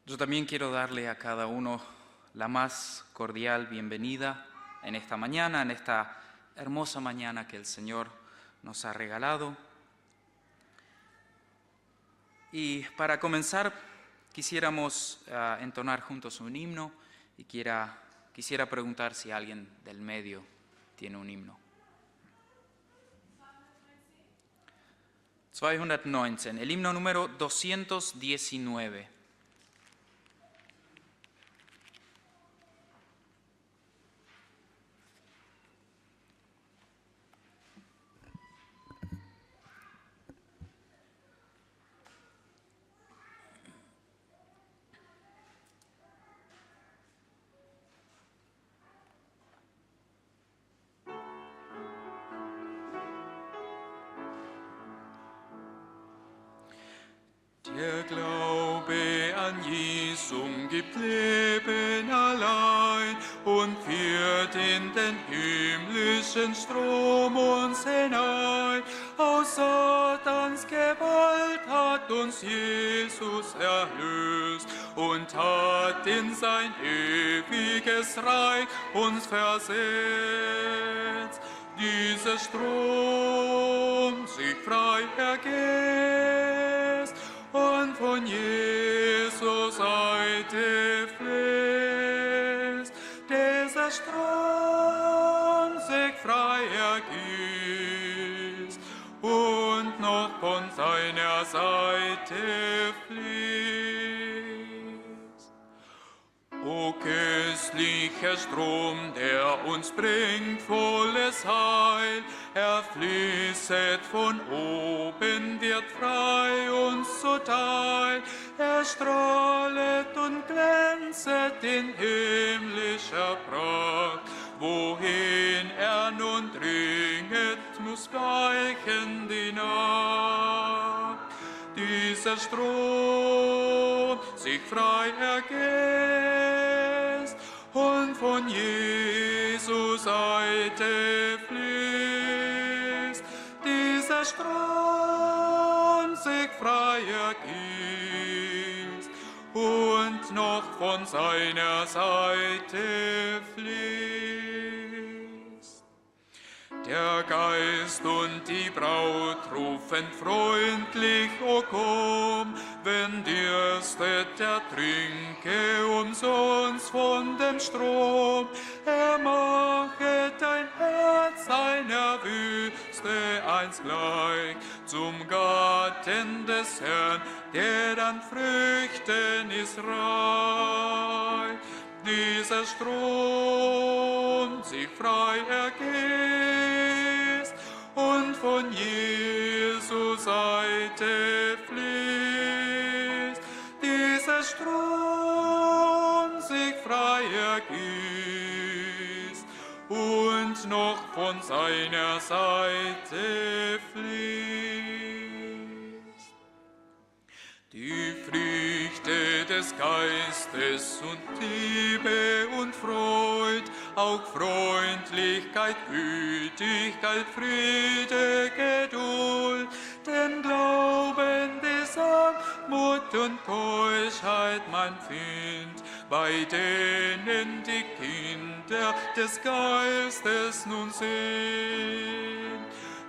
Yo también quiero darle a cada uno la más cordial bienvenida en esta mañana, en esta hermosa mañana que el Señor nos ha regalado. Y para comenzar, quisiéramos entonar juntos un himno y quisiera preguntar si alguien del medio tiene un himno. 219, el himno número 219. Der Glaube an Jesum gibt Leben allein und führt in den himmlischen Strom uns hinein. Aus Satans Gewalt hat uns Jesus erlöst und hat in sein ewiges Reich uns versetzt. Dieser Strom sich frei ergießt und von Jesus Seite fließt. Dieser Strom sich frei ergießt und noch von seiner Seite fließt. O köstlicher Strom, der uns bringt volles Heil, er fließet von oben, wird frei uns zuteil. Er strahlet und glänzet in himmlischer Pracht. Wohin er nun dringet, muss weichen die Nacht. Dieser Strom sich frei ergießt und von Jesus Seite fließt. Dieser Strom sich frei ergießt und noch von seiner Seite fließt. Der Geist und die Braut rufen freundlich, o komm, wenn dürstet, er trinke umsonst von dem Strom. Er machet dein Herz einer Wüste eins gleich zum Garten des Herrn, der an Früchten ist reich. Dieser Strom sich frei ergießt und von Jesus Seite fließt. Dieser Strom sich frei ergießt und noch von seiner Seite fließt. Die Früchte des Geistes und Liebe und Freud, auch Freundlichkeit, Gütigkeit, Friede, Geduld, den Glauben, die Sanftmut und Keuschheit man findet, bei denen die Kinder des Geistes nun sind.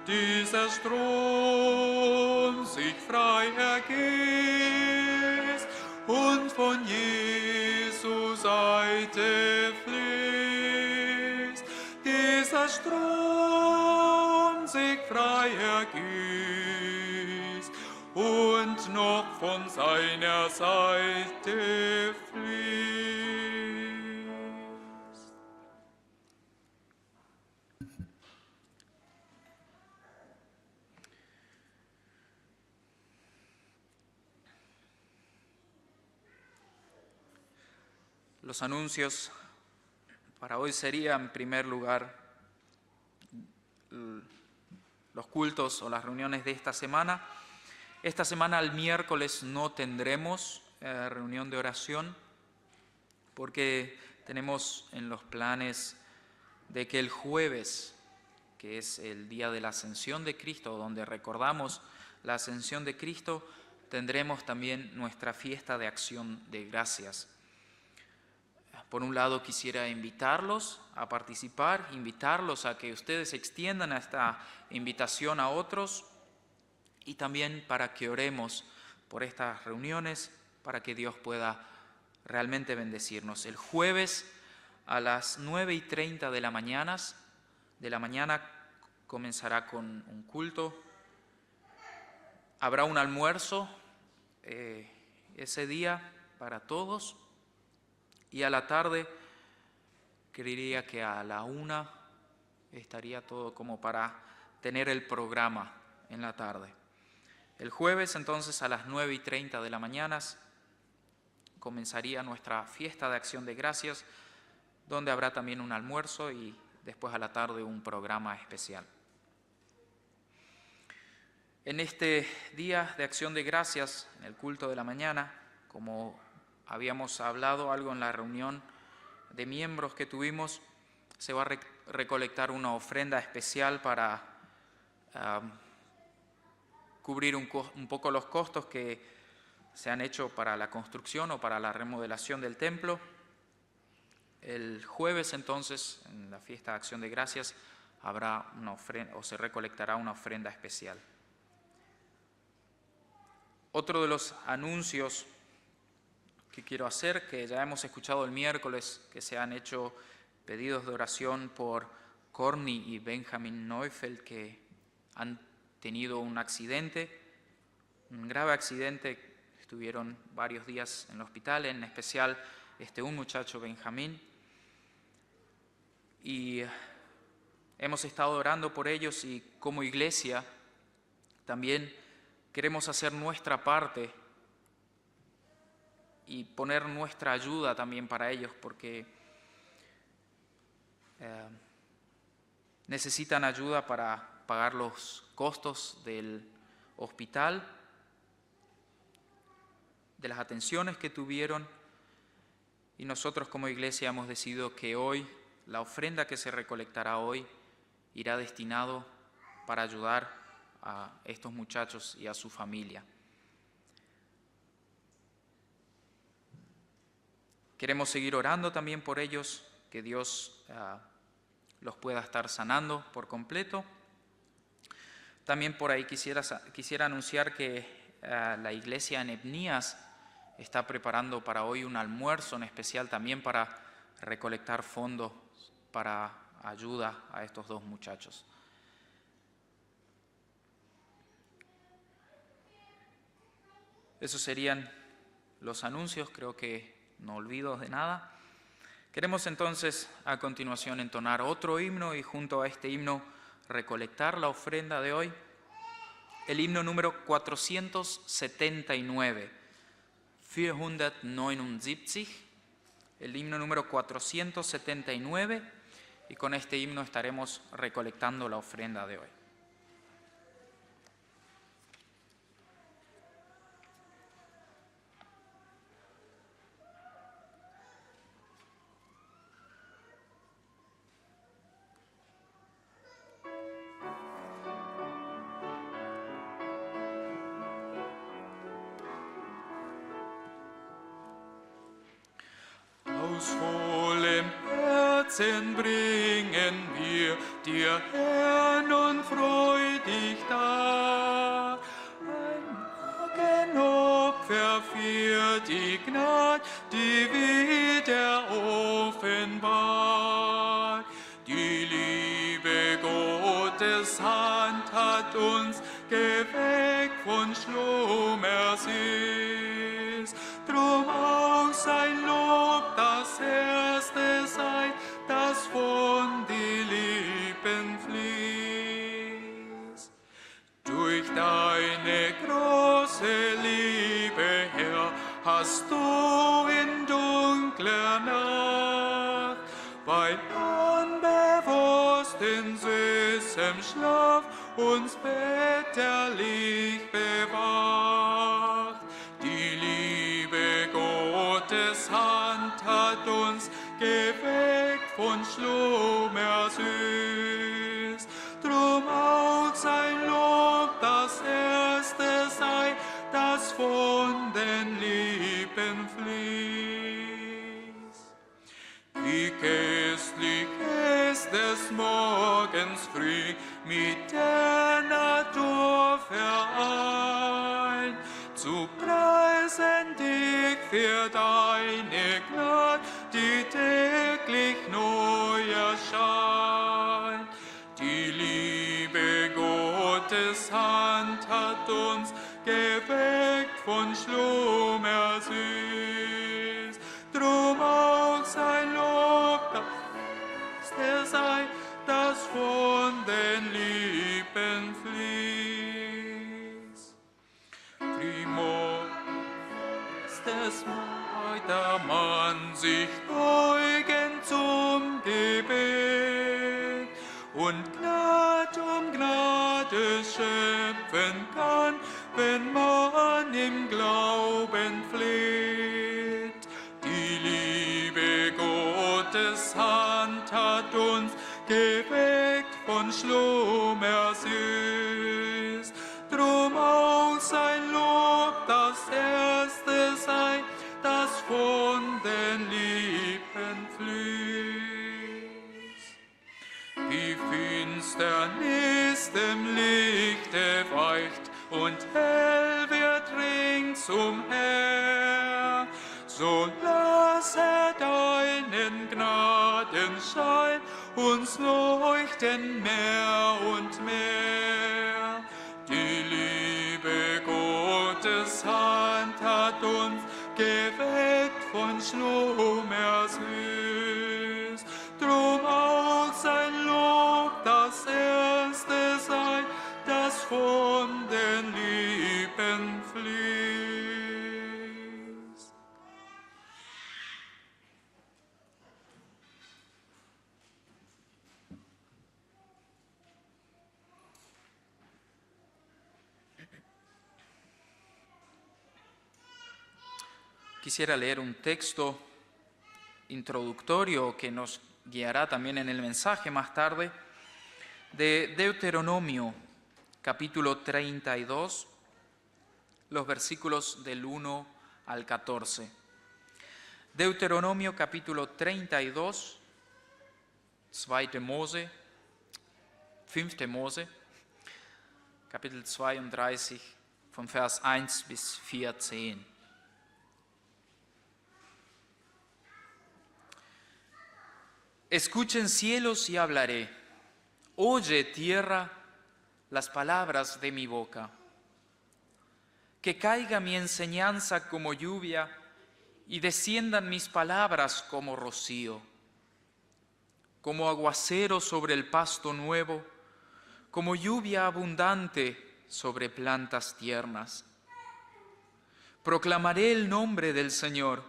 Dieser Strom sich frei ergießt und von Jesus Seite fließt. Dieser Strom sich frei ergießt und noch von seiner Seite fließt. Los anuncios para hoy serían, en primer lugar, los cultos o las reuniones de esta semana. Esta semana, el miércoles, no tendremos reunión de oración porque tenemos en los planes de que el jueves, que es el día de la ascensión de Cristo, donde recordamos la ascensión de Cristo, tendremos también nuestra fiesta de acción de gracias. Por un lado, quisiera invitarlos a participar, invitarlos a que ustedes extiendan esta invitación a otros y también para que oremos por estas reuniones, para que Dios pueda realmente bendecirnos. El jueves a las 9:30 de la mañana comenzará con un culto. Habrá un almuerzo ese día para todos y a la tarde creería que a la 1 estaría todo como para tener el programa en la tarde. El jueves entonces a las 9:30 de la mañana comenzaría nuestra fiesta de acción de gracias, donde habrá también un almuerzo y después a la tarde un programa especial. En este día de acción de gracias, en el culto de la mañana, como habíamos hablado algo en la reunión de miembros que tuvimos, se va a recolectar una ofrenda especial para cubrir un poco los costos que se han hecho para la construcción o para la remodelación del templo. El jueves entonces, en la fiesta de acción de gracias, habrá una ofrenda o se recolectará una ofrenda especial. Otro de los anuncios que quiero hacer, que ya hemos escuchado el miércoles, que se han hecho pedidos de oración por Corny y Benjamin Neufeld, que han tenido un accidente, un grave accidente, estuvieron varios días en el hospital, en especial un muchacho, Benjamín, y hemos estado orando por ellos y como iglesia también queremos hacer nuestra parte y poner nuestra ayuda también para ellos porque necesitan ayuda para pagar los costos del hospital, de las atenciones que tuvieron, y nosotros como iglesia hemos decidido que hoy, la ofrenda que se recolectará hoy, irá destinado para ayudar a estos muchachos y a su familia. Queremos seguir orando también por ellos, que Dios los pueda estar sanando por completo. También por ahí quisiera anunciar que la iglesia en Ebnías está preparando para hoy un almuerzo en especial también para recolectar fondos para ayuda a estos dos muchachos. Esos serían los anuncios, creo que no olvido de nada. Queremos entonces a continuación entonar otro himno y junto a este himno recolectar la ofrenda de hoy, el himno número 479, 479, el himno número 479, y con este himno estaremos recolectando la ofrenda de hoy. Aus vollem Herzen bringen wir dir, Herr, nun freudig dar. Ein Morgenopfer für die Gnad, die wieder offenbart. Die Liebe Gottes Hand hat uns geweckt von Schlummersitz. Drum auch sein Lob das erste sei, das von die Lippen fließt. Durch deine große Liebe, Herr, hast du in dunkler Nacht, weil unbewusst in süßem Schlaf uns betterlich bewacht. Die Liebe Gottes Hand hat uns geweckt von Schlummersitz. Drum auch sein Lob das erste sei, das von früh mit der Natur vereint, zu preisen dich für deine Gnade, die täglich neu erscheint. Die Liebe Gottes Hand hat uns geweckt von Schlummer süß. Drum auch sein Lob, dass er sei, das von den Lippen fließt. Primo ist es Mal, da man sich beugen zum Gebet und Gnade um Gnade schöpfen kann, wenn man im Glauben fleht. Die Liebe Gottes Hand hat uns geweckt von Schlummer süß. Drum auch sein Lob das Erste sei, das von den Lippen fließt. Wie Finsternis dem Lichte weicht und hell wird ringsumher, so lass er deinen Gnadenschein uns leuchten mehr und mehr. Die Liebe Gottes Hand hat uns geweckt von Schlummer süß. Drum auch sein Lob das Erste sei, das von den Lippen fließt. Quisiera leer un texto introductorio que nos guiará también en el mensaje más tarde, de Deuteronomio, capítulo 32, los versículos del 1 al 14. Deuteronomio, capítulo 32, 5. Mose, Kapitel 32, von Vers 1 bis 14. Escuchen cielos y hablaré, oye tierra las palabras de mi boca. Que caiga mi enseñanza como lluvia y desciendan mis palabras como rocío, como aguacero sobre el pasto nuevo, como lluvia abundante sobre plantas tiernas. Proclamaré el nombre del Señor,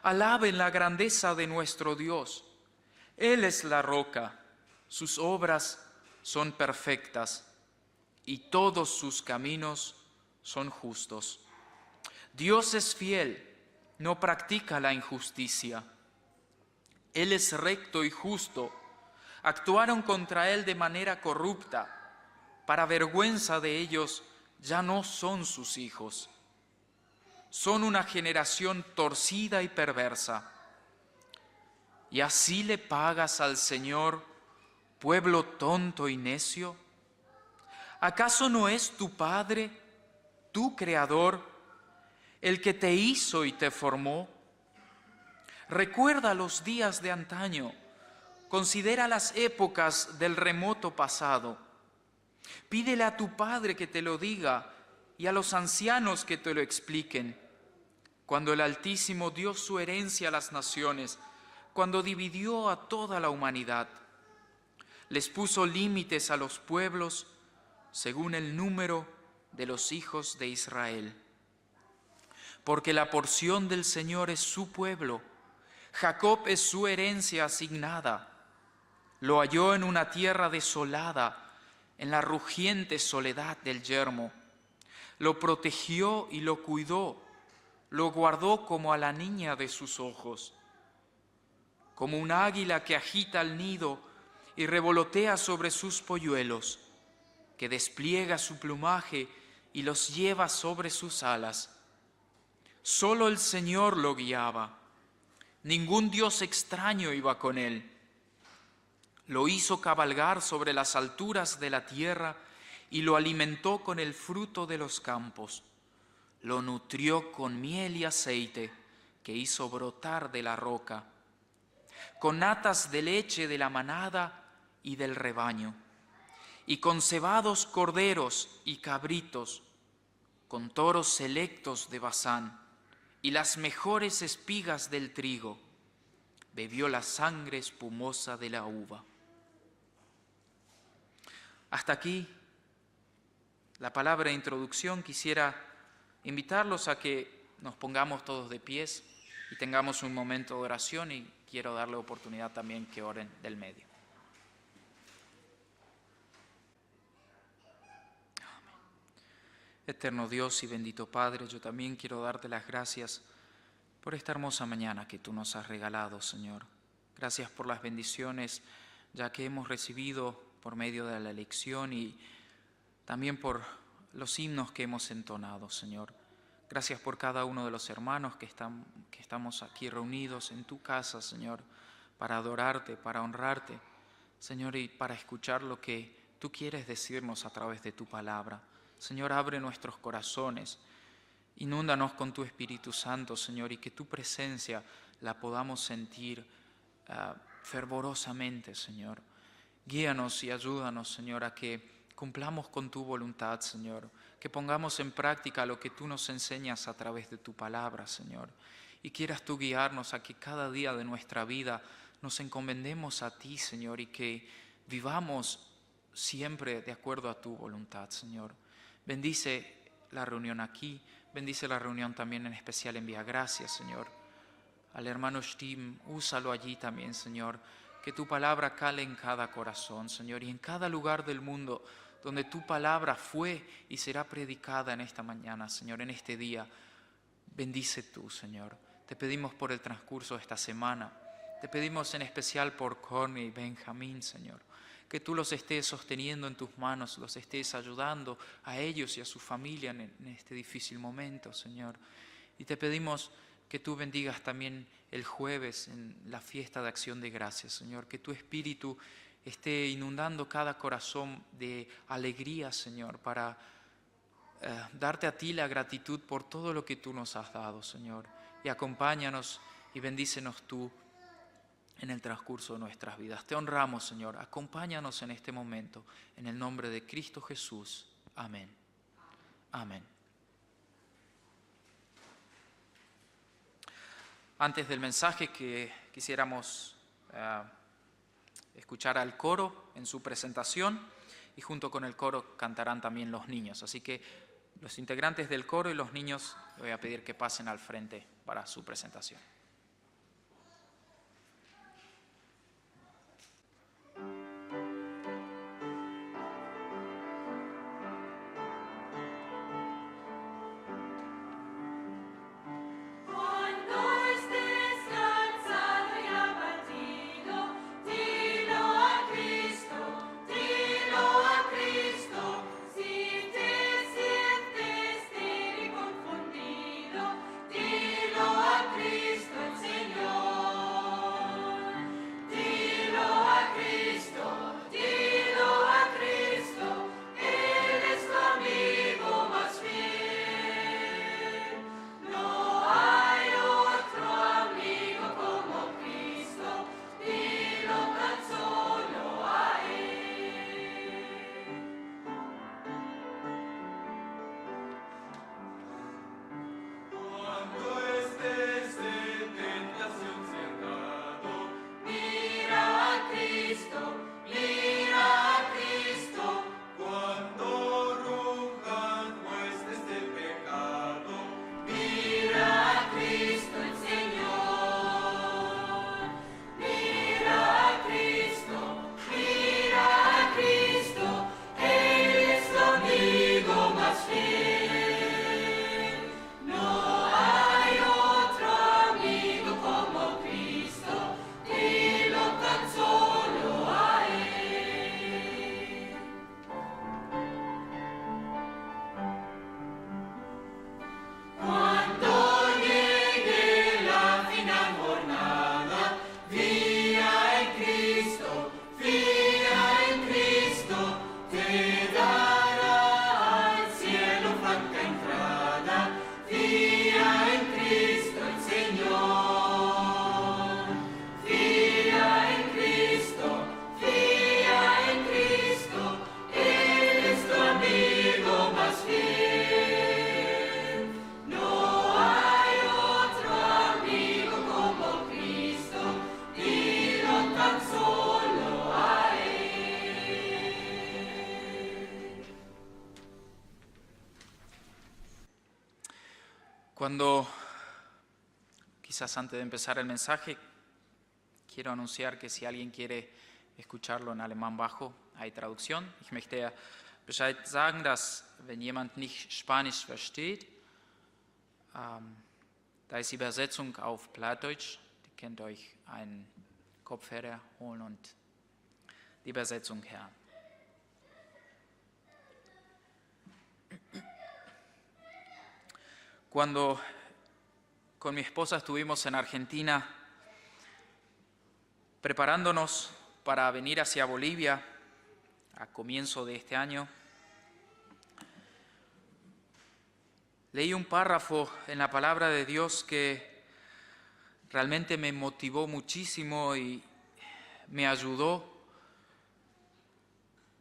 alaben la grandeza de nuestro Dios. Él es la roca, sus obras son perfectas y todos sus caminos son justos. Dios es fiel, no practica la injusticia. Él es recto y justo. Actuaron contra él de manera corrupta. Para vergüenza de ellos ya no son sus hijos. Son una generación torcida y perversa. ¿Y así le pagas al Señor, pueblo tonto y necio? ¿Acaso no es tu Padre, tu Creador, el que te hizo y te formó? Recuerda los días de antaño, considera las épocas del remoto pasado. Pídele a tu Padre que te lo diga y a los ancianos que te lo expliquen. Cuando el Altísimo dio su herencia a las naciones, cuando dividió a toda la humanidad, les puso límites a los pueblos según el número de los hijos de Israel. Porque la porción del Señor es su pueblo, Jacob es su herencia asignada. Lo halló en una tierra desolada, en la rugiente soledad del yermo. Lo protegió y lo cuidó, lo guardó como a la niña de sus ojos. Como un águila que agita el nido y revolotea sobre sus polluelos, que despliega su plumaje y los lleva sobre sus alas. Solo el Señor lo guiaba, ningún dios extraño iba con él. Lo hizo cabalgar sobre las alturas de la tierra y lo alimentó con el fruto de los campos. Lo nutrió con miel y aceite que hizo brotar de la roca, con natas de leche de la manada y del rebaño, y con cebados corderos y cabritos, con toros selectos de Basán y las mejores espigas del trigo. Bebió la sangre espumosa de la uva. Hasta aquí la palabra de introducción. Quisiera invitarlos a que nos pongamos todos de pies y tengamos un momento de oración, y quiero darle oportunidad también que oren del medio. Amén. Eterno Dios y bendito Padre, yo también quiero darte las gracias por esta hermosa mañana que tú nos has regalado, Señor. Gracias por las bendiciones ya que hemos recibido por medio de la lección y también por los himnos que hemos entonado, Señor. Gracias por cada uno de los hermanos que estamos aquí reunidos en tu casa, Señor, para adorarte, para honrarte, Señor, y para escuchar lo que tú quieres decirnos a través de tu palabra. Señor, abre nuestros corazones, inúndanos con tu Espíritu Santo, Señor, y que tu presencia la podamos sentir fervorosamente, Señor. Guíanos y ayúdanos, Señor, a que cumplamos con tu voluntad, Señor, que pongamos en práctica lo que tú nos enseñas a través de tu palabra, Señor, y quieras tú guiarnos a que cada día de nuestra vida nos encomendemos a ti, Señor, y que vivamos siempre de acuerdo a tu voluntad, Señor. Bendice la reunión aquí, bendice la reunión también en especial en Villagracia, Señor. Al hermano Stim, úsalo allí también, Señor, que tu palabra cale en cada corazón, Señor, y en cada lugar del mundo donde tu palabra fue y será predicada en esta mañana, Señor, en este día. Bendice tú, Señor. Te pedimos por el transcurso de esta semana. Te pedimos en especial por Corny y Benjamín, Señor, que tú los estés sosteniendo en tus manos, los estés ayudando a ellos y a su familia en este difícil momento, Señor. Y te pedimos que tú bendigas también el jueves en la fiesta de Acción de Gracias, Señor, que tu Espíritu esté inundando cada corazón de alegría, Señor, para darte a ti la gratitud por todo lo que tú nos has dado, Señor. Y acompáñanos y bendícenos tú en el transcurso de nuestras vidas. Te honramos, Señor. Acompáñanos en este momento. En el nombre de Cristo Jesús. Amén. Amén. Antes del mensaje, que quisiéramos escuchar al coro en su presentación, y junto con el coro cantarán también los niños. Así que los integrantes del coro y los niños les voy a pedir que pasen al frente para su presentación. Cristo. Quizás antes de empezar el mensaje, quiero anunciar que si alguien quiere escucharlo en alemán bajo, hay traducción. Ich möchte Bescheid sagen, dass wenn jemand nicht Spanisch versteht, da ist die Übersetzung auf Plattdeutsch. Ihr könnt euch einen Kopfhörer holen und die Übersetzung hören. Cuando con mi esposa estuvimos en Argentina preparándonos para venir hacia Bolivia a comienzo de este año, leí un párrafo en la palabra de Dios que realmente me motivó muchísimo y me ayudó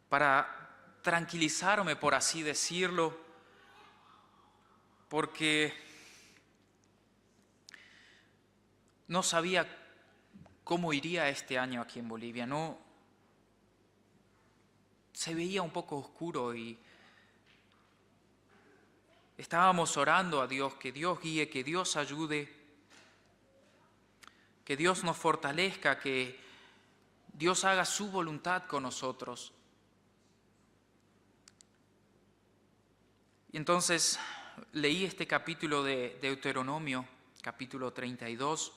para tranquilizarme, por así decirlo, porque no sabía cómo iría este año aquí en Bolivia. No, se veía un poco oscuro y estábamos orando a Dios, que Dios guíe, que Dios ayude, que Dios nos fortalezca, que Dios haga su voluntad con nosotros. Y entonces leí este capítulo de Deuteronomio, capítulo 32,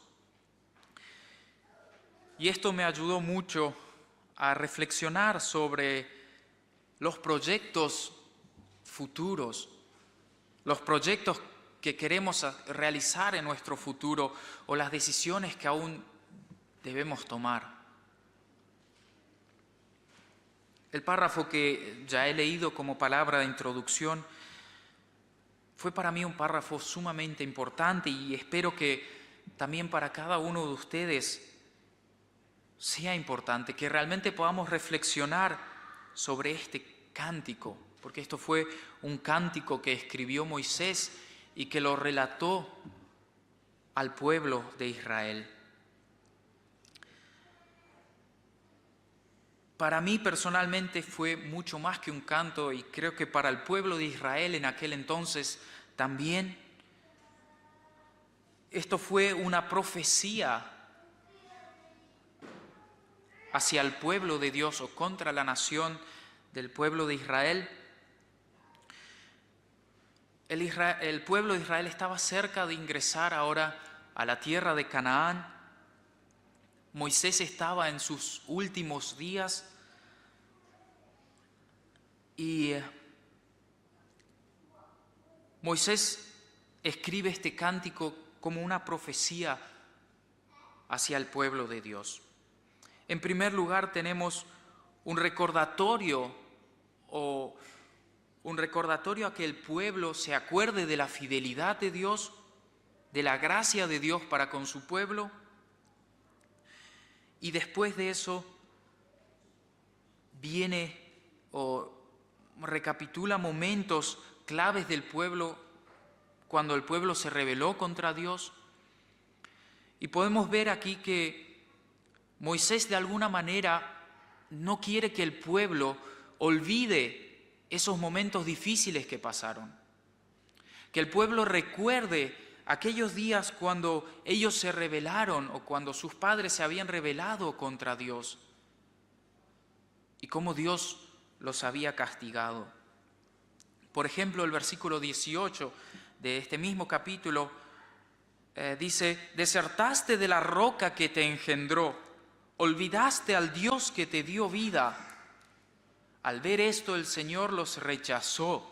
y esto me ayudó mucho a reflexionar sobre los proyectos futuros, los proyectos que queremos realizar en nuestro futuro o las decisiones que aún debemos tomar. El párrafo que ya he leído como palabra de introducción fue para mí un párrafo sumamente importante y espero que también para cada uno de ustedes sea importante, que realmente podamos reflexionar sobre este cántico, porque esto fue un cántico que escribió Moisés y que lo relató al pueblo de Israel. Para mí personalmente fue mucho más que un canto y creo que para el pueblo de Israel en aquel entonces también esto fue una profecía hacia el pueblo de Dios o contra la nación del pueblo de Israel. El pueblo de Israel estaba cerca de ingresar ahora a la tierra de Canaán. Moisés estaba en sus últimos días y Moisés escribe este cántico como una profecía hacia el pueblo de Dios. En primer lugar tenemos un recordatorio a que el pueblo se acuerde de la fidelidad de Dios, de la gracia de Dios para con su pueblo. Y después de eso viene o recapitula momentos claves del pueblo cuando el pueblo se rebeló contra Dios. Y podemos ver aquí que Moisés de alguna manera no quiere que el pueblo olvide esos momentos difíciles que pasaron. Que el pueblo recuerde aquellos días cuando ellos se rebelaron o cuando sus padres se habían rebelado contra Dios y cómo Dios los había castigado. Por ejemplo, el versículo 18 de este mismo capítulo dice: desertaste de la roca que te engendró, olvidaste al Dios que te dio vida. Al ver esto, el Señor los rechazó,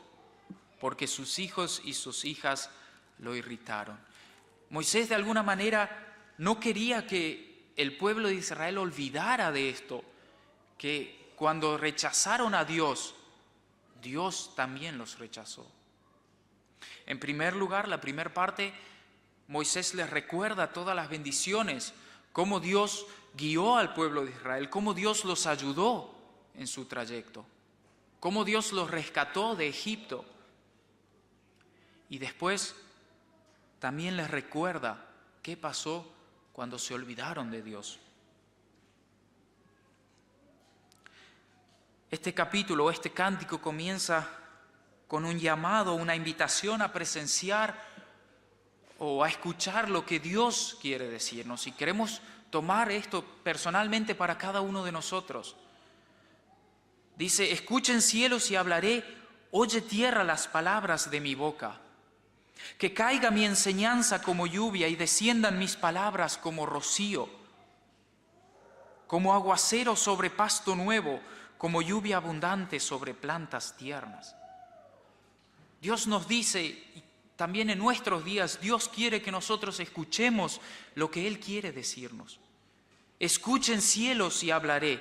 porque sus hijos y sus hijas lo irritaron. Moisés de alguna manera no quería que el pueblo de Israel olvidara de esto, que cuando rechazaron a Dios, Dios también los rechazó. En primer lugar, la primera parte, Moisés les recuerda todas las bendiciones, cómo Dios guió al pueblo de Israel, cómo Dios los ayudó en su trayecto, cómo Dios los rescató de Egipto. Y después también les recuerda qué pasó cuando se olvidaron de Dios. Este capítulo, este cántico comienza con un llamado, una invitación a presenciar o a escuchar lo que Dios quiere decirnos y queremos tomar esto personalmente para cada uno de nosotros. Dice, escuchen cielos y hablaré, oye tierra las palabras de mi boca. Que caiga mi enseñanza como lluvia y desciendan mis palabras como rocío, como aguacero sobre pasto nuevo, como lluvia abundante sobre plantas tiernas. Dios nos dice, y también en nuestros días, Dios quiere que nosotros escuchemos lo que Él quiere decirnos. Escuchen cielos y hablaré,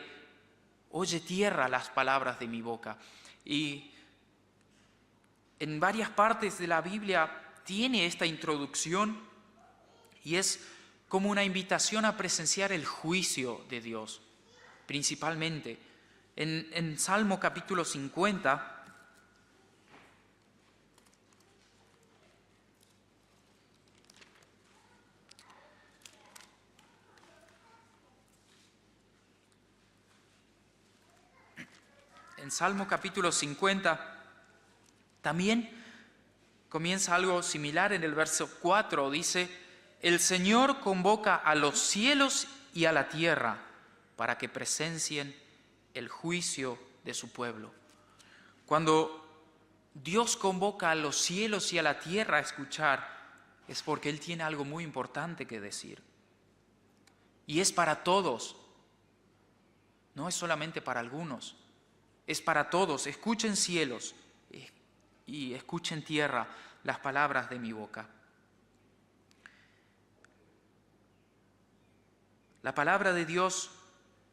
oye tierra las palabras de mi boca. Y en varias partes de la Biblia tiene esta introducción y es como una invitación a presenciar el juicio de Dios, principalmente. En Salmo capítulo 50, también comienza algo similar en el verso 4, dice, el Señor convoca a los cielos y a la tierra para que presencien el juicio de su pueblo. Cuando Dios convoca a los cielos y a la tierra a escuchar, es porque Él tiene algo muy importante que decir. Y es para todos, no es solamente para algunos, es para todos. Escuchen cielos y escuchen tierra las palabras de mi boca. La palabra de Dios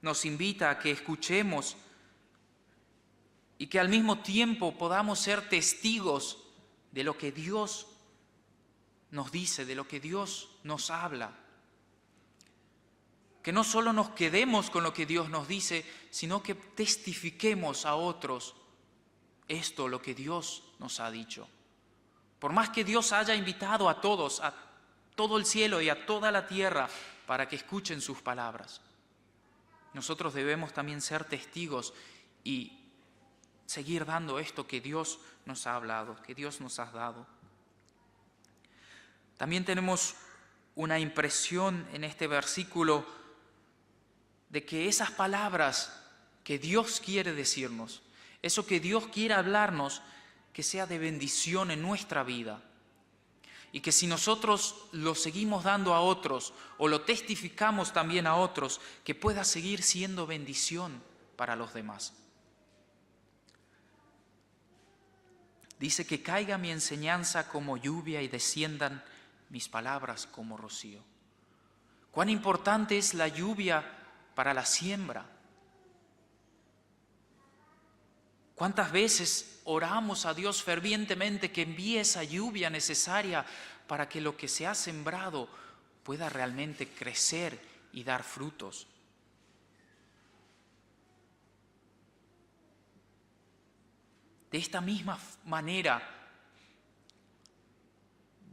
nos invita a que escuchemos y que al mismo tiempo podamos ser testigos de lo que Dios nos dice, de lo que Dios nos habla. Que no solo nos quedemos con lo que Dios nos dice, sino que testifiquemos a otros esto, lo que Dios nos ha dicho. Por más que Dios haya invitado a todos, a todo el cielo y a toda la tierra para que escuchen sus palabras, nosotros debemos también ser testigos y seguir dando esto que Dios nos ha hablado, que Dios nos ha dado. También tenemos una impresión en este versículo de que esas palabras que Dios quiere decirnos, eso que Dios quiere hablarnos, que sea de bendición en nuestra vida. Y que si nosotros lo seguimos dando a otros o lo testificamos también a otros, que pueda seguir siendo bendición para los demás. Dice que caiga mi enseñanza como lluvia y desciendan mis palabras como rocío. Cuán importante es la lluvia para la siembra. ¿Cuántas veces oramos a Dios fervientemente que envíe esa lluvia necesaria para que lo que se ha sembrado pueda realmente crecer y dar frutos? De esta misma manera,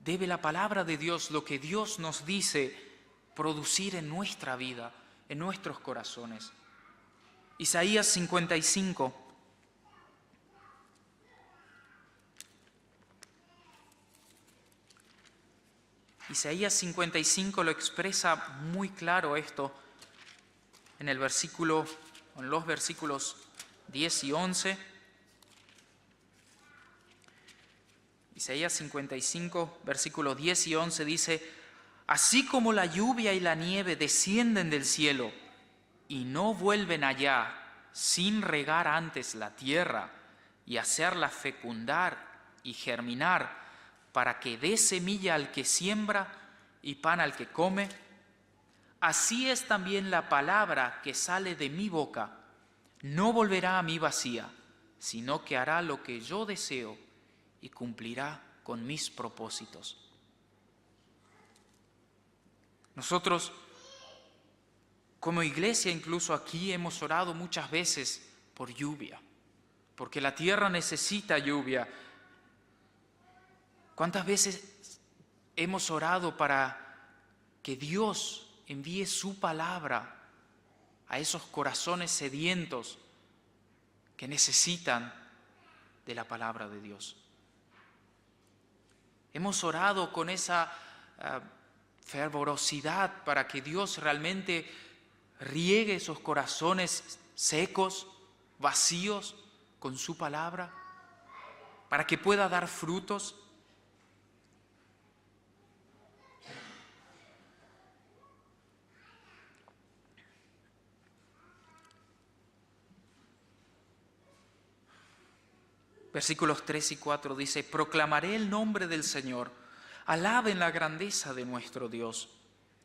debe la palabra de Dios, lo que Dios nos dice, producir en nuestra vida, en nuestros corazones. Isaías 55. Isaías 55 lo expresa muy claro esto en los versículos 10 y 11. Isaías 55, versículos 10 y 11 dice, así como la lluvia y la nieve descienden del cielo y no vuelven allá sin regar antes la tierra y hacerla fecundar y germinar para que dé semilla al que siembra y pan al que come, así es también la palabra que sale de mi boca. No volverá a mí vacía, sino que hará lo que yo deseo y cumplirá con mis propósitos. Nosotros, como iglesia, incluso aquí hemos orado muchas veces por lluvia, porque la tierra necesita lluvia. ¿Cuántas veces hemos orado para que Dios envíe su palabra a esos corazones sedientos que necesitan de la palabra de Dios? Hemos orado con esa fervorosidad para que Dios realmente riegue esos corazones secos, vacíos, con su palabra, para que pueda dar frutos. Versículos 3 y 4 dice: proclamaré el nombre del Señor, alaben la grandeza de nuestro Dios.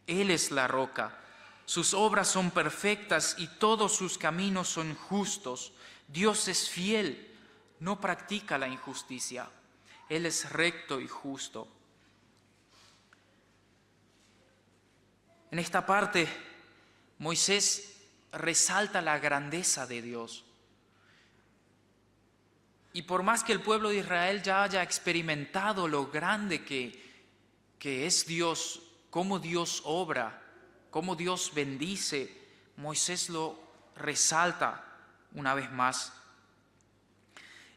Él es la roca, sus obras son perfectas y todos sus caminos son justos. Dios es fiel, no practica la injusticia. Él es recto y justo. En esta parte, Moisés resalta la grandeza de Dios. Y por más que el pueblo de Israel ya haya experimentado lo grande que es Dios, cómo Dios obra, cómo Dios bendice, Moisés lo resalta una vez más.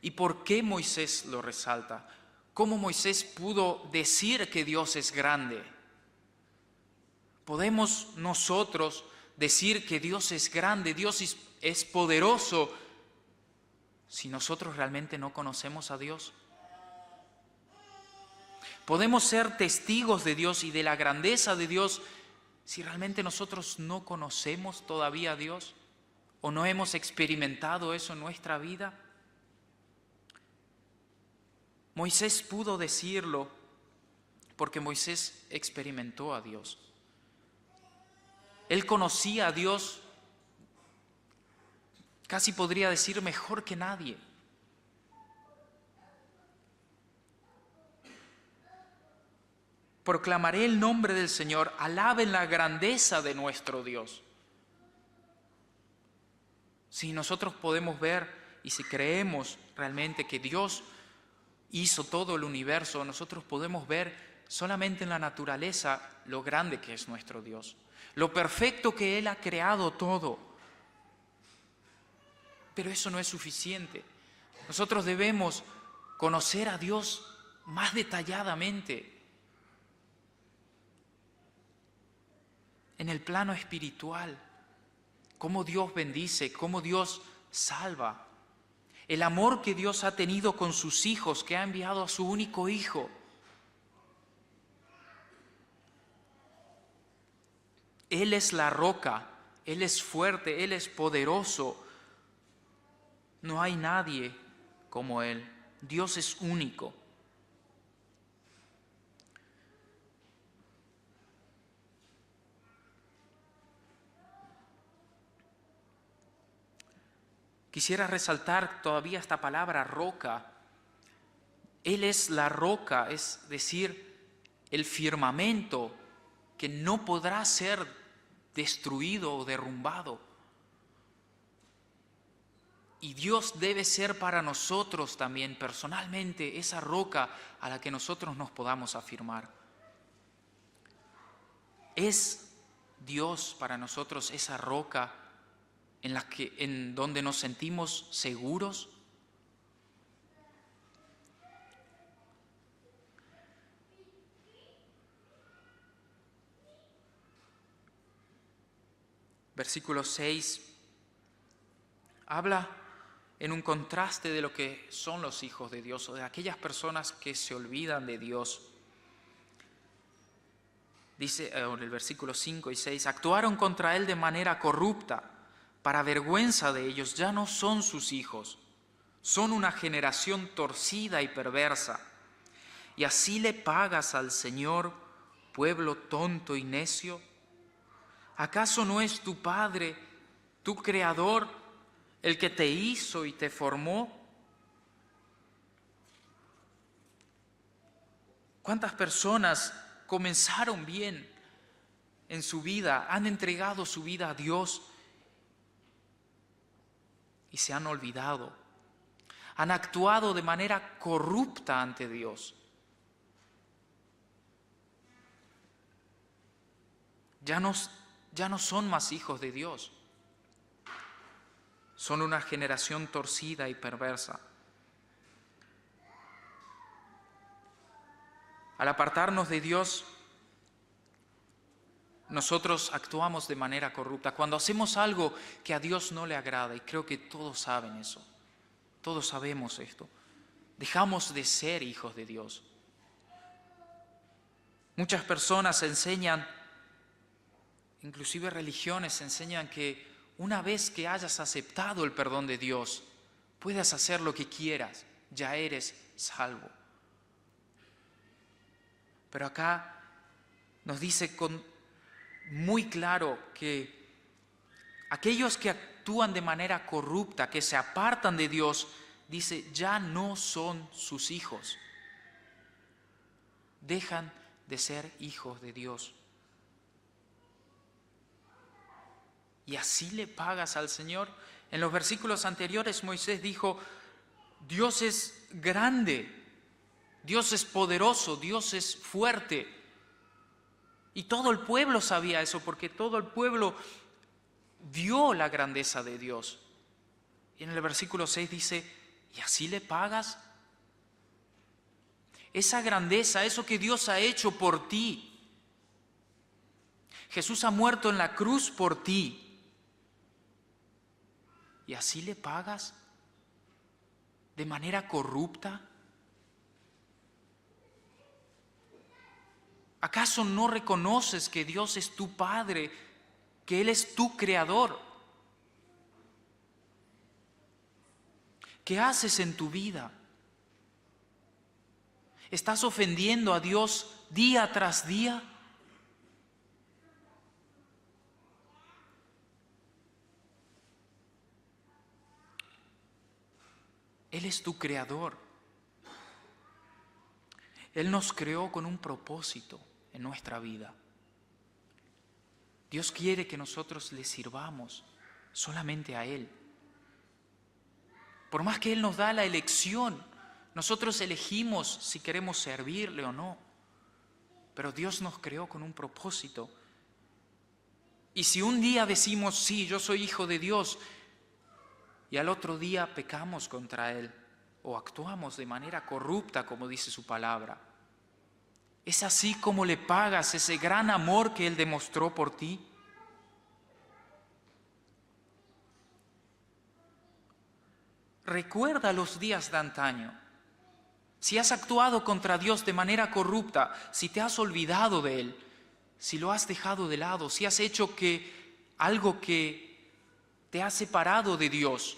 ¿Y por qué Moisés lo resalta? ¿Cómo Moisés pudo decir que Dios es grande? ¿Podemos nosotros decir que Dios es grande, Dios es poderoso, si nosotros realmente no conocemos a Dios? ¿Podemos ser testigos de Dios y de la grandeza de Dios si realmente nosotros no conocemos todavía a Dios o no hemos experimentado eso en nuestra vida? Moisés pudo decirlo porque Moisés experimentó a Dios. Él conocía a Dios, casi podría decir mejor que nadie. Proclamaré el nombre del Señor, alaben la grandeza de nuestro Dios. Si nosotros podemos ver y si creemos realmente que Dios hizo todo el universo, nosotros podemos ver solamente en la naturaleza lo grande que es nuestro Dios, lo perfecto que Él ha creado todo. Pero eso no es suficiente. Nosotros debemos conocer a Dios más detalladamente en el plano espiritual, cómo Dios bendice, cómo Dios salva, el amor que Dios ha tenido con sus hijos, que ha enviado a su único hijo. Él es la roca, Él es fuerte, Él es poderoso. No hay nadie como Él. Dios es único. Quisiera resaltar todavía esta palabra roca. Él es la roca, es decir, el firmamento que no podrá ser destruido o derrumbado. Y Dios debe ser para nosotros también personalmente esa roca a la que nosotros nos podamos afirmar. ¿Es Dios para nosotros esa roca en donde nos sentimos seguros? Versículo 6 habla en un contraste de lo que son los hijos de Dios o de aquellas personas que se olvidan de Dios. Dice en el versículo 5 y 6, actuaron contra él de manera corrupta. Para vergüenza de ellos, ya no son sus hijos, son una generación torcida y perversa. ¿Y así le pagas al Señor, pueblo tonto y necio? ¿Acaso no es tu Padre, tu Creador, el que te hizo y te formó? ¿Cuántas personas comenzaron bien en su vida, han entregado su vida a Dios y se han olvidado? Han actuado de manera corrupta ante Dios. Ya no son más hijos de Dios. Son una generación torcida y perversa. Al apartarnos de Dios, nosotros actuamos de manera corrupta, cuando hacemos algo que a Dios no le agrada, y creo que todos saben eso, todos sabemos esto, dejamos de ser hijos de Dios. Muchas personas enseñan, inclusive religiones enseñan que una vez que hayas aceptado el perdón de Dios, puedas hacer lo que quieras, ya eres salvo. Pero acá nos dice muy claro que aquellos que actúan de manera corrupta, que se apartan de Dios, dice, ya no son sus hijos. Dejan de ser hijos de Dios. ¿Y así le pagas al Señor? En los versículos anteriores Moisés dijo, Dios es grande, Dios es poderoso, Dios es fuerte. Y todo el pueblo sabía eso porque todo el pueblo vio la grandeza de Dios. Y en el versículo 6 dice, ¿y así le pagas? Esa grandeza, eso que Dios ha hecho por ti. Jesús ha muerto en la cruz por ti. ¿Y así le pagas? ¿De manera corrupta? ¿Acaso no reconoces que Dios es tu Padre, que Él es tu Creador? ¿Qué haces en tu vida? ¿Estás ofendiendo a Dios día tras día? Él es tu Creador. Él nos creó con un propósito en nuestra vida. Dios quiere que nosotros le sirvamos solamente a Él. Por más que Él nos da la elección, nosotros elegimos si queremos servirle o no. Pero Dios nos creó con un propósito. Y si un día decimos, sí, yo soy hijo de Dios, y al otro día pecamos contra Él o actuamos de manera corrupta, como dice su palabra, ¿es así como le pagas ese gran amor que Él demostró por ti? Recuerda los días de antaño. Si has actuado contra Dios de manera corrupta, si te has olvidado de Él, si lo has dejado de lado, si has hecho algo que te ha separado de Dios,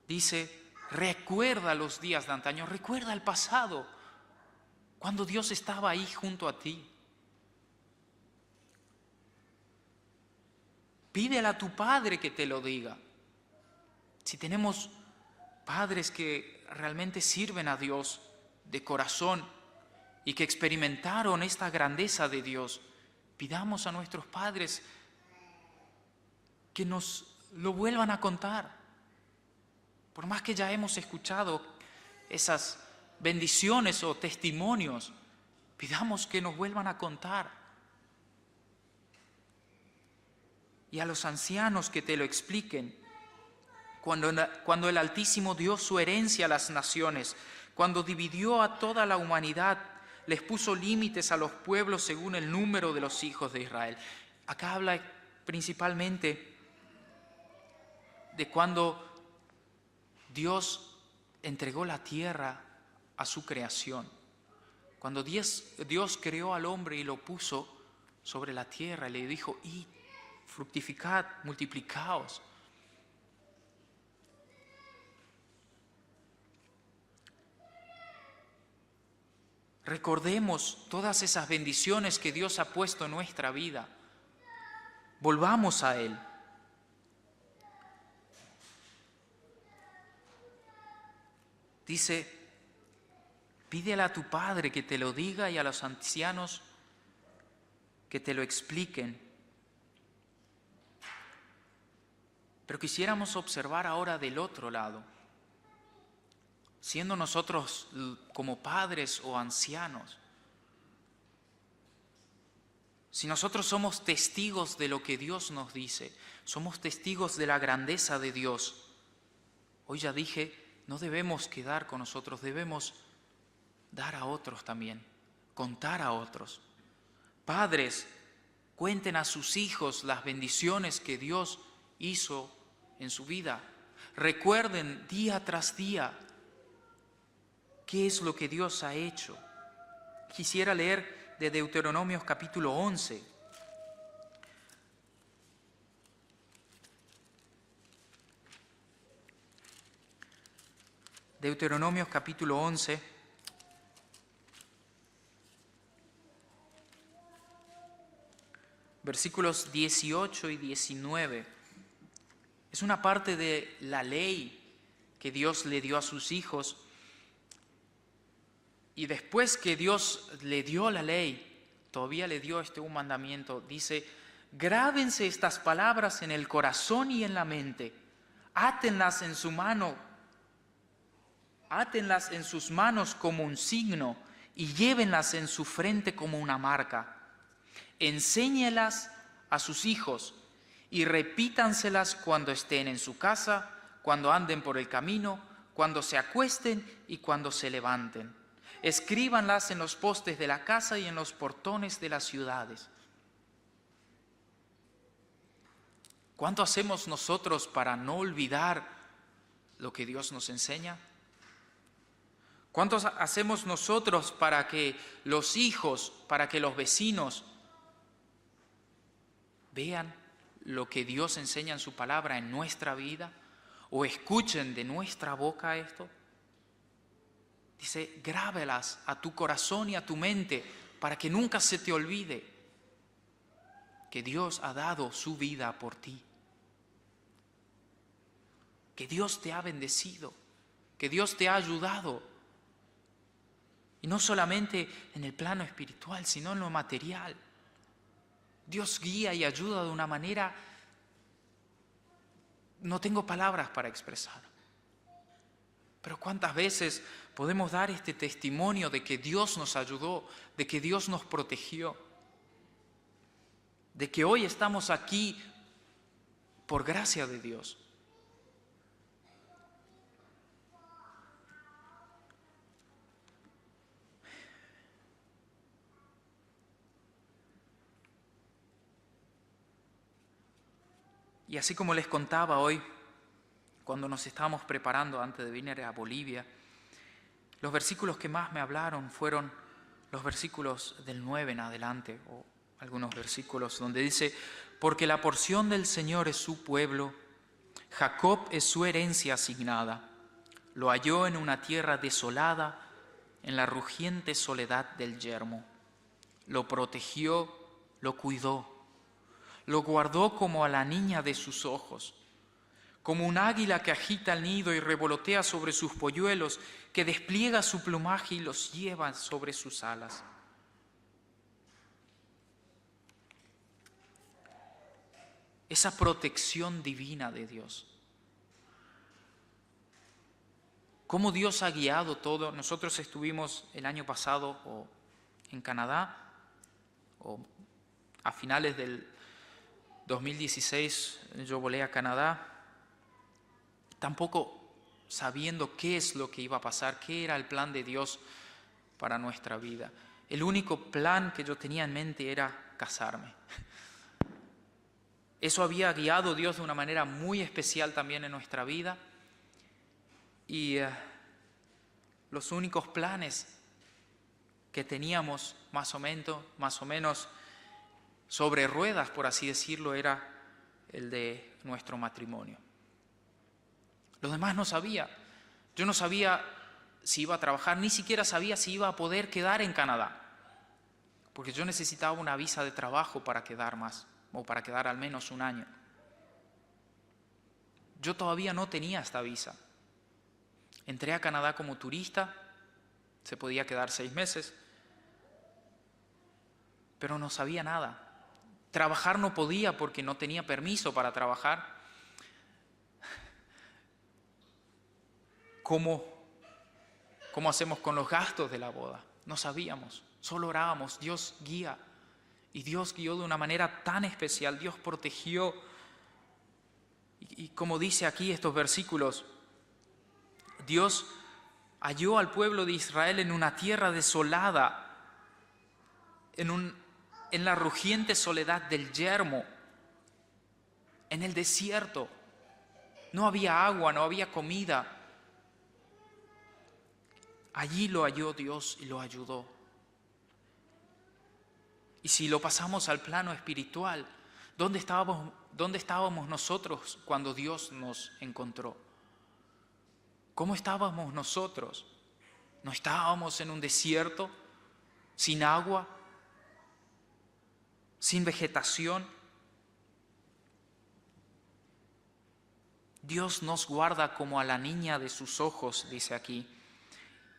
dice, recuerda los días de antaño, recuerda el pasado, cuando Dios estaba ahí junto a ti. Pídele a tu padre que te lo diga. Si tenemos padres que realmente sirven a Dios de corazón y que experimentaron esta grandeza de Dios, pidamos a nuestros padres que nos lo vuelvan a contar. Por más que ya hemos escuchado esas bendiciones o testimonios, pidamos que nos vuelvan a contar. Y a los ancianos que te lo expliquen. Cuando el Altísimo dio su herencia a las naciones, cuando dividió a toda la humanidad, les puso límites a los pueblos según el número de los hijos de Israel. Acá habla principalmente de cuando Dios entregó la tierra a su creación. Cuando Dios creó al hombre y lo puso sobre la tierra, le dijo, id, fructificad, multiplicaos. Recordemos todas esas bendiciones que Dios ha puesto en nuestra vida. Volvamos a Él. Dice, pídele a tu padre que te lo diga y a los ancianos que te lo expliquen. Pero quisiéramos observar ahora del otro lado. Siendo nosotros como padres o ancianos, si nosotros somos testigos de lo que Dios nos dice, somos testigos de la grandeza de Dios, hoy ya dije, no debemos quedar con nosotros, debemos dar a otros también, contar a otros. Padres, cuenten a sus hijos las bendiciones que Dios hizo en su vida. Recuerden día tras día qué es lo que Dios ha hecho. Quisiera leer de Deuteronomios capítulo 11. Deuteronomios capítulo 11. Versículos 18 y 19. Es una parte de la ley que Dios le dio a sus hijos. Y después que Dios le dio la ley, todavía le dio un mandamiento. Dice, grábense estas palabras en el corazón y en la mente. Átenlas en su mano. Átenlas en sus manos como un signo y llévenlas en su frente como una marca. Enséñelas a sus hijos y repítanselas cuando estén en su casa, cuando anden por el camino, cuando se acuesten y cuando se levanten. Escríbanlas en los postes de la casa y en los portones de las ciudades. ¿Cuánto hacemos nosotros para no olvidar lo que Dios nos enseña? ¿Cuánto hacemos nosotros para que los hijos, para que los vecinos vean lo que Dios enseña en su palabra en nuestra vida o escuchen de nuestra boca esto? Dice, grábelas a tu corazón y a tu mente para que nunca se te olvide que Dios ha dado su vida por ti, que Dios te ha bendecido, que Dios te ha ayudado. Y no solamente en el plano espiritual, sino en lo material. Dios guía y ayuda de una manera, no tengo palabras para expresar. Pero cuántas veces podemos dar este testimonio de que Dios nos ayudó, de que Dios nos protegió, de que hoy estamos aquí por gracia de Dios. Y así como les contaba hoy, cuando nos estábamos preparando antes de venir a Bolivia, los versículos que más me hablaron fueron los versículos del 9 en adelante, o algunos versículos donde dice, porque la porción del Señor es su pueblo, Jacob es su herencia asignada, lo halló en una tierra desolada, en la rugiente soledad del yermo, lo protegió, lo cuidó, lo guardó como a la niña de sus ojos, como un águila que agita el nido y revolotea sobre sus polluelos, que despliega su plumaje y los lleva sobre sus alas. Esa protección divina de Dios. Cómo Dios ha guiado todo. Nosotros estuvimos el año pasado en Canadá, o a finales del 2016 yo volé a Canadá, tampoco sabiendo qué es lo que iba a pasar, qué era el plan de Dios para nuestra vida. El único plan que yo tenía en mente era casarme. Eso había guiado Dios de una manera muy especial también en nuestra vida. Y los únicos planes que teníamos más o menos sobre ruedas, por así decirlo, era el de nuestro matrimonio. Los demás no sabía. Yo no sabía si iba a trabajar, ni siquiera sabía si iba a poder quedar en Canadá, porque yo necesitaba una visa de trabajo para quedar más, o para quedar al menos un año. Yo todavía no tenía esta visa. Entré a Canadá como turista, se podía quedar 6 meses, pero no sabía nada. Trabajar no podía porque no tenía permiso para trabajar. ¿Cómo hacemos con los gastos de la boda? No sabíamos, solo orábamos, Dios guía. Y Dios guió de una manera tan especial, Dios protegió. Y como dice aquí estos versículos, Dios halló al pueblo de Israel en una tierra desolada, en en la rugiente soledad del yermo, en el desierto. No había agua, no había comida. Allí lo halló Dios y lo ayudó. Y si lo pasamos al plano espiritual, ¿dónde estábamos nosotros cuando Dios nos encontró? ¿Cómo estábamos nosotros? ¿No estábamos en un desierto, sin agua, sin vegetación? Dios nos guarda como a la niña de sus ojos, dice aquí.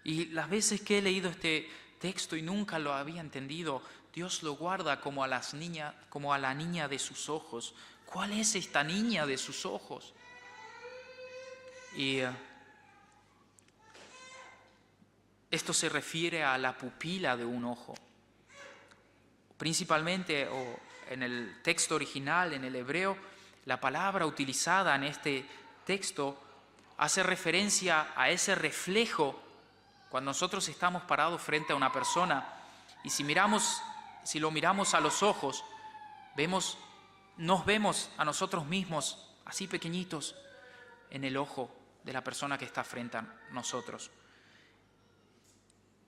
Y las veces que he leído este texto y nunca lo había entendido, Dios lo guarda como a la niña de sus ojos. ¿Cuál es esta niña de sus ojos? Y esto se refiere a la pupila de un ojo. Principalmente, o en el texto original, en el hebreo, la palabra utilizada en este texto hace referencia a ese reflejo cuando nosotros estamos parados frente a una persona y si lo miramos a los ojos, nos vemos a nosotros mismos así pequeñitos en el ojo de la persona que está frente a nosotros.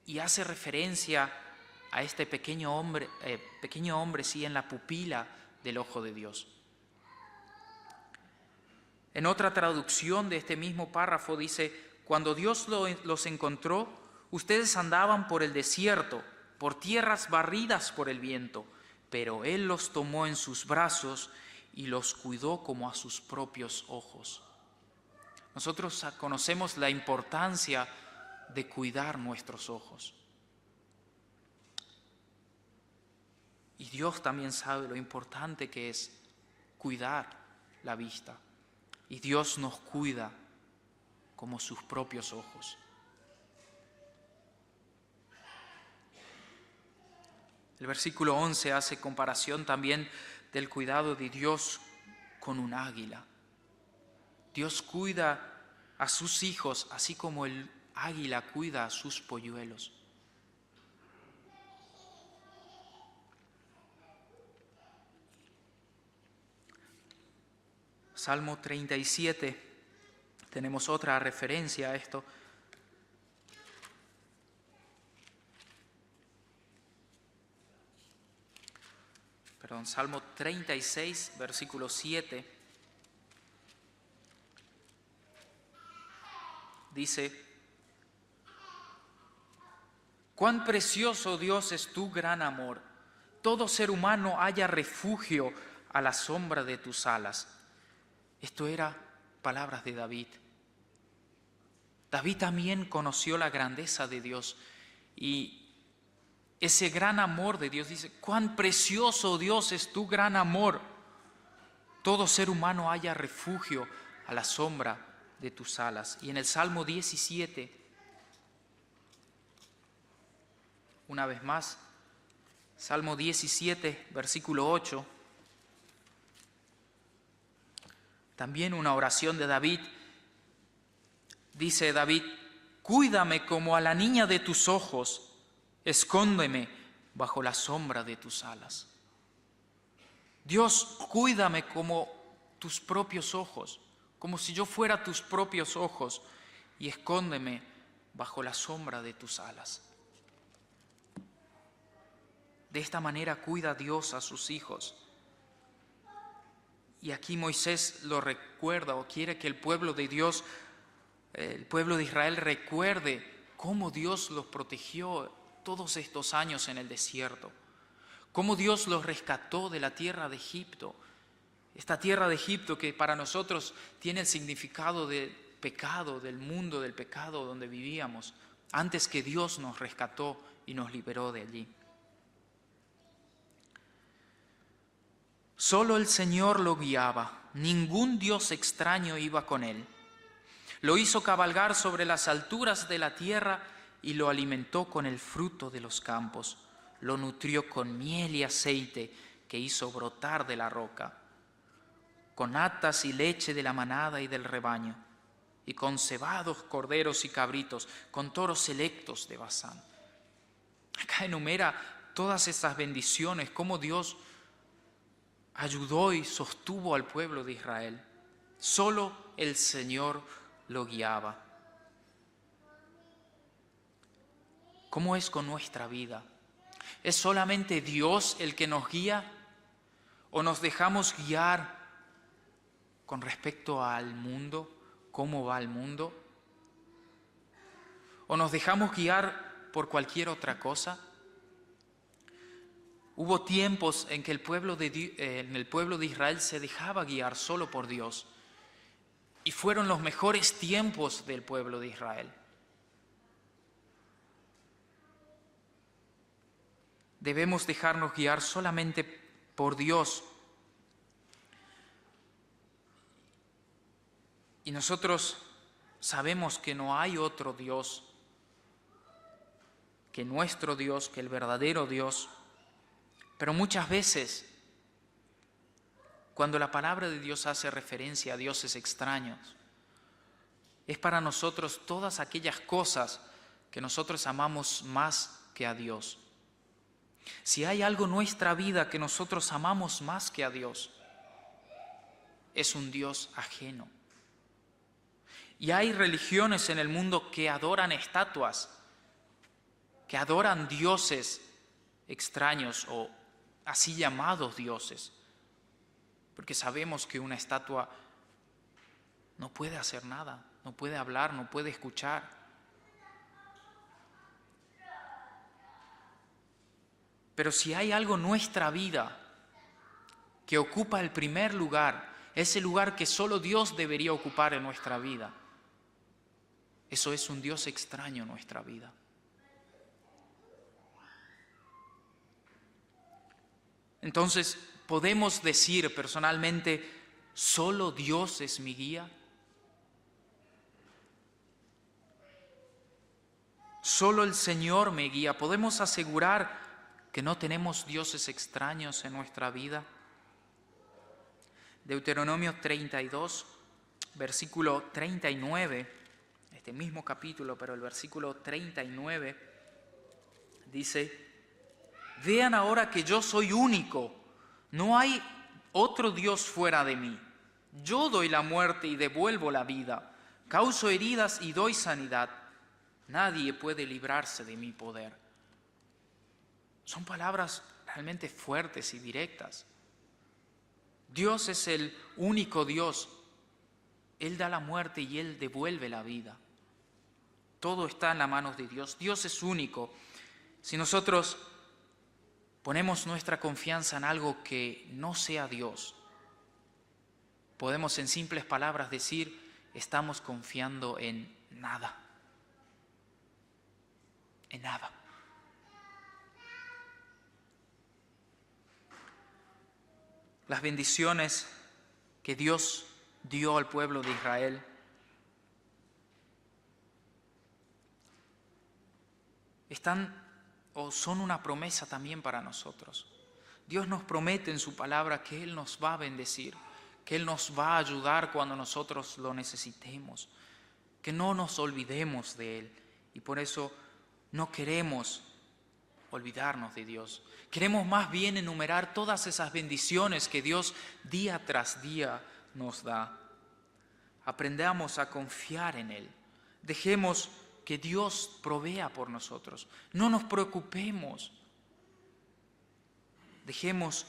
Y hace referencia a este pequeño hombre, sí, en la pupila del ojo de Dios. En otra traducción de este mismo párrafo dice: cuando Dios los encontró, ustedes andaban por el desierto, por tierras barridas por el viento, pero Él los tomó en sus brazos y los cuidó como a sus propios ojos. Nosotros conocemos la importancia de cuidar nuestros ojos. Y Dios también sabe lo importante que es cuidar la vista. Y Dios nos cuida como sus propios ojos. El versículo 11 hace comparación también del cuidado de Dios con un águila. Dios cuida a sus hijos así como el águila cuida a sus polluelos. Salmo 37, tenemos otra referencia a esto. Salmo 36, versículo 7. Dice: cuán precioso, Dios, es tu gran amor. Todo ser humano halla refugio a la sombra de tus alas. Esto era palabras de David. David también conoció la grandeza de Dios y ese gran amor de Dios. Dice: cuán precioso, Dios, es tu gran amor. Todo ser humano halla refugio a la sombra de tus alas. Y en el Salmo 17, una vez más, Salmo 17, versículo 8, también una oración de David. Dice David: cuídame como a la niña de tus ojos, escóndeme bajo la sombra de tus alas. Dios, cuídame como tus propios ojos, como si yo fuera tus propios ojos, y escóndeme bajo la sombra de tus alas. De esta manera cuida Dios a sus hijos. Y aquí Moisés lo recuerda, o quiere que el pueblo de Dios, el pueblo de Israel, recuerde cómo Dios los protegió todos estos años en el desierto, cómo Dios los rescató de la tierra de Egipto, esta tierra de Egipto que para nosotros tiene el significado del pecado, del mundo del pecado donde vivíamos, antes que Dios nos rescató y nos liberó de allí. Solo el Señor lo guiaba, ningún Dios extraño iba con él. Lo hizo cabalgar sobre las alturas de la tierra y lo alimentó con el fruto de los campos. Lo nutrió con miel y aceite que hizo brotar de la roca, con atas y leche de la manada y del rebaño, y con cebados, corderos y cabritos, con toros selectos de Basán. Acá enumera todas esas bendiciones, cómo Dios ayudó y sostuvo al pueblo de Israel. Solo el Señor lo guiaba. ¿Cómo es con nuestra vida? ¿Es solamente Dios el que nos guía? ¿O nos dejamos guiar con respecto al mundo? ¿Cómo va el mundo? ¿O nos dejamos guiar por cualquier otra cosa? Hubo tiempos en que en el pueblo de Israel se dejaba guiar solo por Dios. Y fueron los mejores tiempos del pueblo de Israel. Debemos dejarnos guiar solamente por Dios. Y nosotros sabemos que no hay otro Dios que nuestro Dios, que el verdadero Dios. Pero muchas veces, cuando la palabra de Dios hace referencia a dioses extraños, es para nosotros todas aquellas cosas que nosotros amamos más que a Dios. Si hay algo en nuestra vida que nosotros amamos más que a Dios, es un Dios ajeno. Y hay religiones en el mundo que adoran estatuas, que adoran dioses extraños o así llamados dioses, porque sabemos que una estatua no puede hacer nada, no puede hablar, no puede escuchar. Pero si hay algo en nuestra vida que ocupa el primer lugar, ese lugar que solo Dios debería ocupar en nuestra vida, eso es un Dios extraño en nuestra vida. Entonces, ¿podemos decir personalmente, solo Dios es mi guía? Solo el Señor me guía. ¿Podemos asegurar que no tenemos dioses extraños en nuestra vida? Deuteronomio 32, versículo 39, este mismo capítulo, pero el versículo 39 dice: vean ahora que yo soy único, no hay otro Dios fuera de mí. Yo doy la muerte y devuelvo la vida, causo heridas y doy sanidad. Nadie puede librarse de mi poder. Son palabras realmente fuertes y directas. Dios es el único Dios. Él da la muerte y Él devuelve la vida. Todo está en las manos de Dios. Dios es único. Si nosotros ponemos nuestra confianza en algo que no sea Dios, podemos en simples palabras decir, estamos confiando en nada. En nada. Las bendiciones que Dios dio al pueblo de Israel son una promesa también para nosotros. Dios nos promete en su palabra que Él nos va a bendecir, que Él nos va a ayudar cuando nosotros lo necesitemos, que no nos olvidemos de Él. Y por eso no queremos olvidarnos de Dios. Queremos más bien enumerar todas esas bendiciones que Dios día tras día nos da. Aprendamos a confiar en Él. Dejemos que Dios provea por nosotros. No nos preocupemos. Dejemos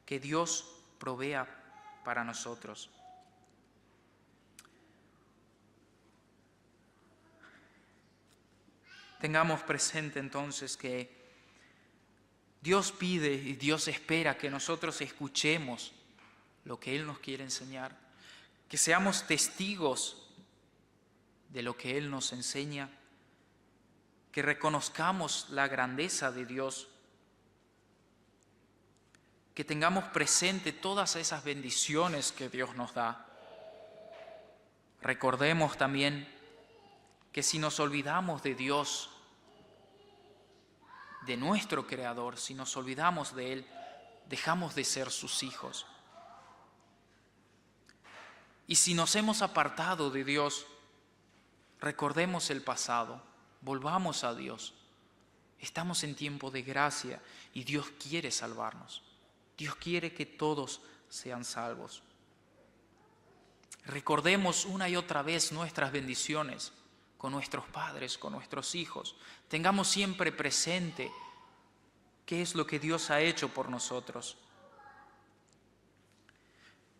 que Dios provea para nosotros. Tengamos presente entonces que Dios pide y Dios espera que nosotros escuchemos lo que Él nos quiere enseñar, que seamos testigos de lo que Él nos enseña, que reconozcamos la grandeza de Dios, que tengamos presente todas esas bendiciones que Dios nos da. Recordemos también que si nos olvidamos de Dios, de nuestro Creador, si nos olvidamos de Él, dejamos de ser sus hijos. Y si nos hemos apartado de Dios, recordemos el pasado, volvamos a Dios, Estamos en tiempo de gracia y Dios quiere salvarnos. Dios quiere que todos sean salvos. Recordemos una y otra vez nuestras bendiciones con nuestros padres, con nuestros hijos. Tengamos siempre presente qué es lo que Dios ha hecho por nosotros.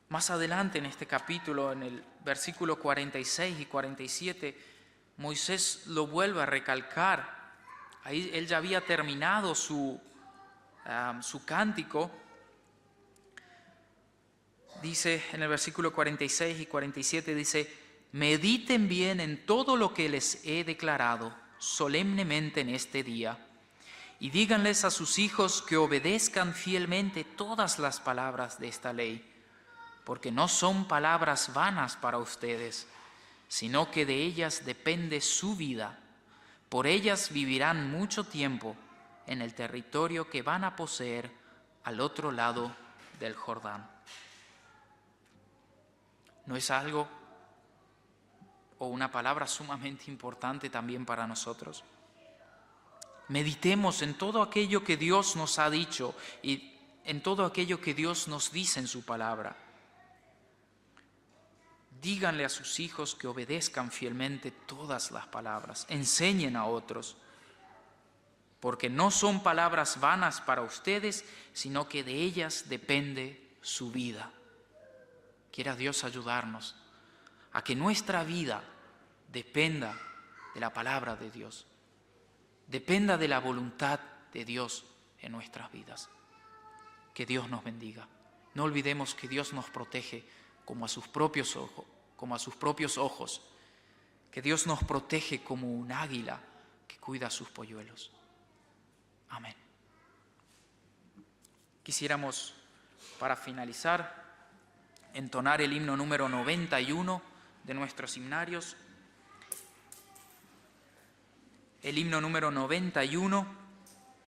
Más adelante en este capítulo, en el versículo 46 y 47, Moisés lo vuelve a recalcar. Ahí él ya había terminado su cántico. Dice en el versículo 46 y 47, dice: mediten bien en todo lo que les he declarado solemnemente en este día, y díganles a sus hijos que obedezcan fielmente todas las palabras de esta ley, porque no son palabras vanas para ustedes, sino que de ellas depende su vida. Por ellas vivirán mucho tiempo en el territorio que van a poseer al otro lado del Jordán. ¿No es algo o una palabra sumamente importante también para nosotros? Meditemos en todo aquello que Dios nos ha dicho y en todo aquello que Dios nos dice en su palabra. Díganle a sus hijos que obedezcan fielmente todas las palabras. Enseñen a otros, porque no son palabras vanas para ustedes, sino que de ellas depende su vida. Quiera Dios ayudarnos a que nuestra vida dependa de la palabra de Dios, dependa de la voluntad de Dios en nuestras vidas. Que Dios nos bendiga. No olvidemos que Dios nos protege como a sus propios ojos, que Dios nos protege como un águila que cuida a sus polluelos. Amén. Quisiéramos, para finalizar, entonar el himno número 91 de nuestros himnarios. El himno número 91.